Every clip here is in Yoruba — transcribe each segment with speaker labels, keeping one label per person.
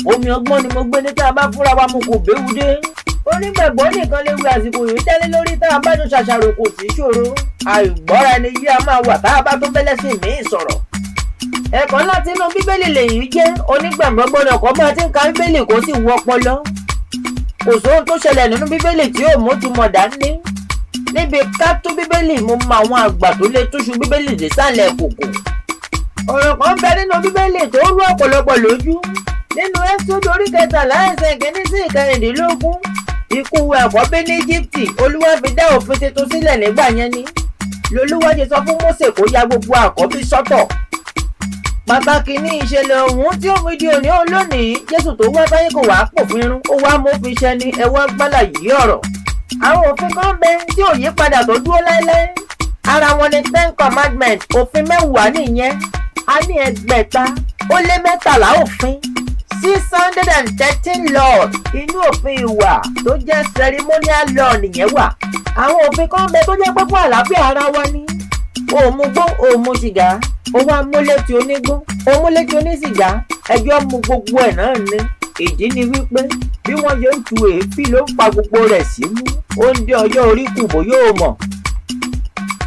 Speaker 1: omi ọgbọ́n ni mo gbé ní tá a bá fúnra wa mo kò béwu dé. Onígbàgbọ́ nìkan lè wí àsìkò yìí tẹ́lẹ̀ lórí tá a bá tún ṣàṣàrò kò sí ṣòro. Àìgbọ́ra ẹni yí a máa wà tá a bá tún bẹ́lẹ̀ sí míì sọ̀rọ̀. Ẹ̀kọ́ láti inú bíbélì lèyí jẹ́. Onígbàgbọ́ gbọ́dọ̀ kọ́ bá ti ń ka bíbélì kó sì wọ ọpọlọ. Kò sóhun tó ṣẹlẹ̀ nínú bíbélì tí yóò mú túmọ̀ dání. Níbi ká tú bíbélì mo mọ àwọn àgbà tó lè túṣu bíbélì désàlẹ̀ kòkò. Ọ̀rọ̀ kan bẹ nínú bíbélì tó rú ọ̀pọ̀lọpọ̀ lójú. Nínú Ẹ́sódù orí 13 ẹsẹ̀ 1 sí 14. Ikú àkọ́bí ní Íjíbítì, Olúwa fi dá òfin tuntun sílẹ̀ nígbà yẹn ni. Lolúwa ṣe sọ fún Mósè kó ya gbogbo àkọ́bí sọ́tọ̀. Pàtàkì ní ìṣẹ̀lẹ̀ ọ̀hún tí ó fi di òní olónìí. Jésù tó wá sáyé kò wá pòfin run, ó wá mófin ṣẹ ni ẹ wá gbálà yí ọ̀rọ̀. Àwọn òfin kan bẹ tí ò yí padà tó dúró láéláé. Ara wọn ni 10 commandments, òfin 10 nìyẹn. A ní 613 òfin. 613 laws. Inú òfin ìwà tó jẹ́ ceremonial law nìyẹn wà. Àwọn òfin kan bẹ tó jẹ́ pé fún àlàáfíà ara wa ni. O mu gbó, o mu sìgá, o wá múlétí onígbó, o múlétí onísìgá, ẹjọ́ mu gbogbo ẹ̀ náà ni. Ìdí ni wípé bí wọ́n ṣe ń tu èéfín ló ń fa gbogbo rẹ̀ símú. Ó ń dé ọjọ́ orí kù bó yóò mọ̀.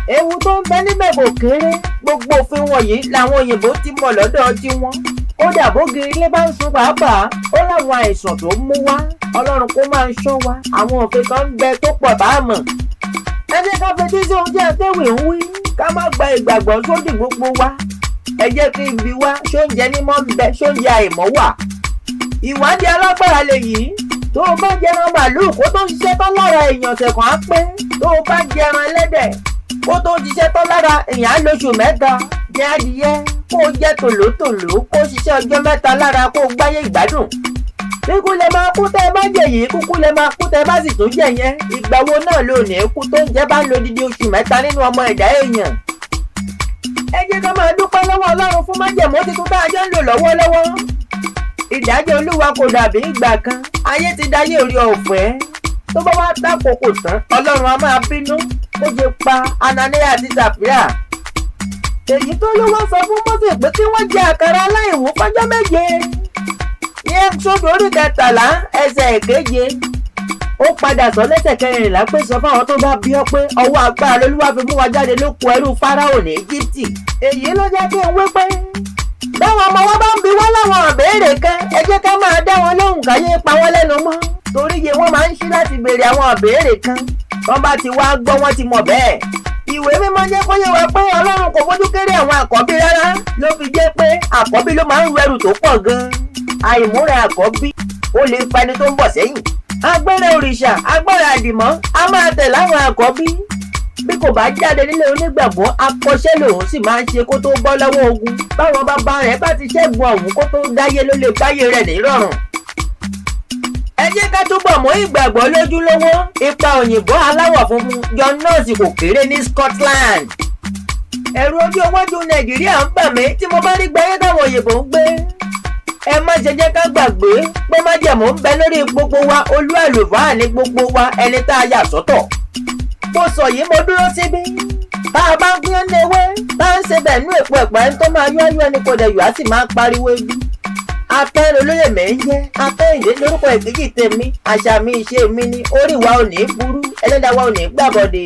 Speaker 1: Ewu tó ń bẹ níbẹ̀ kò kéré. Gbogbo òfin wọ̀nyí làwọn òyìnbó ti mọ̀ lọ́dọ̀ tiwọn. Ó dàbó gírí ilé bá ń sun pàápàá. Ó láwọn àìsàn tó ń mú wá. Ọlọ́run kó máa ń ṣọ́ wa. Àwọn òfin kan ń bẹ tó pọ̀ bá a mọ̀. Ẹ jẹ́ ká fetí sí oúnjẹ àtẹ̀wé ń wí. Ká má gba ìgbàgbọ́ sódì gbogbo wa. Ẹ jẹ́ kí n bi wá ṣóúnjẹ mímọ́ ń bẹ ṣóúnjẹ àìmọ́ wà. Ìwádìí alágbára lèyí. Tó o bá jẹran màlúù kó tó ṣiṣẹ́ tán lára èèyàn ṣẹ̀kan á pé. Tó o bá jẹran ẹlẹ́dẹ̀ kó tó ṣiṣẹ́ tán lára èèyàn á lóṣù 3. Jẹ adìyẹ kó o jẹ tòlótòló kó o ṣiṣẹ́ ọjọ́ 3 lára kó o gbáyé ìgbádùn. Kíkú lè máa kú tẹ́ ẹ bá jẹ yìí, kúkú lè máa kú tẹ́ ẹ bá sì tún jẹ yẹn. Ìgbà wo náà ló ní kú tó ń jẹ bá ń lo dídí oṣù 3 nínú ọmọ ẹ̀dá èèyàn. Ẹ jẹ́ ká máa dúpẹ́ lọ́wọ́ Ọlọ́run fún májẹ̀mú tuntun tá a jọ ń lò lọ́wọ́lọ́wọ́. Ìdájọ́ Olúwa kò dàbí ìgbà kan. Ayé ti dáyé orí ọ̀fẹ́. Tó bá wá dákòókò tán, Ọlọ́run á máa bínú. Ó ṣe pa Anania àti Sàfíà. Èyí tó ló wá sọ fún Mósè pé kí wọ́n jẹ àkàrà aláìwú fọ́jọ́ 7. Ní Ẹ́sódù orí 13 ẹsẹ̀ 7. Ó padà sọ lẹ́sẹ̀ 14 pé sọ fáwọn tó bá bí ọ pé ọwọ́ agbára l'Olúwa fi mú wa jáde lóko ẹrú Fáráò ní Íjíbítì. Èyí ló jẹ́ kí n wí pé báwọn ọmọ wọn bá ń bi wọ́n láwọn ìbéèrè kan, ẹ jẹ́ ká máa dá wọn lóhùn káyé pa wọ́n lẹ́nu mọ́. Torí iye wọn máa ń ṣí láti béèrè àwọn ìbéèrè kan. Wọ́n bá ti wá gbọ́ wọ́n ti mọ̀ bẹ́ẹ̀. Ìwé mímọ́ jẹ́ kó yé wa pé Ọlọ́run kò fojú kéré àwọn àkọ́bí rárá. Ló fi jẹ́ pé àkọ́bí ló máa ń ru ẹrù tó pọ̀ gan-an. Àìmúra àkọ́bí ó lè fa ẹni tó ń bọ̀ sẹ́yìn. Agbára òrìṣà, agbára àdìmọ́ á máa tẹ̀ láwọn àkọ́bí. Bí kò bá jáde nílé onígbàgbọ́, akọ́ṣẹ́ lòun sì máa ń ṣe kó tó bọ́ lọ́wọ́ ogun. Báwọn bàbá rẹ̀ bá ti ṣẹ́gun ọ̀hún kó tó dáyé ló lè báyé rẹ̀ nírọ̀rùn. Ẹ jẹ́ ká túbọ̀ mú ìgbàgbọ́ lójúlówó. Ipa òyìnbó aláwọ̀ funfun John Nurse kò kéré ní Scotland. Ẹ̀rù ojú iwájú Nàìjíríà ń bà mí tí mo bá rí gbáyé táwọn òyìnbó ń gbé. Ẹ má ṣe jẹ́ ká gbàgbé pé májẹ̀mú ń bẹ lórí gbogbo wa. Olú àlùfáà ní gbogbo wa, ẹni tá a yà sọ́tọ̀. Mo sọ yìí mo dúró síbí. Bá a bá ń gbé ní ewé, bá ń ṣe bẹ̀ nú èpo ẹ̀pẹ́ ń tó máa yọ́ ẹni kò dẹ̀ yọ̀ á sì máa pariwo ebi. Akẹ́rẹ́ olóyè mẹ́ńjẹ́, Akẹ́yìndé lórúkọ ìkejì tèmi, àṣà mi ìṣe mi ni, orí wa ò ní burú, ẹlẹ́dàá wa ò ní gbàbọ̀dè.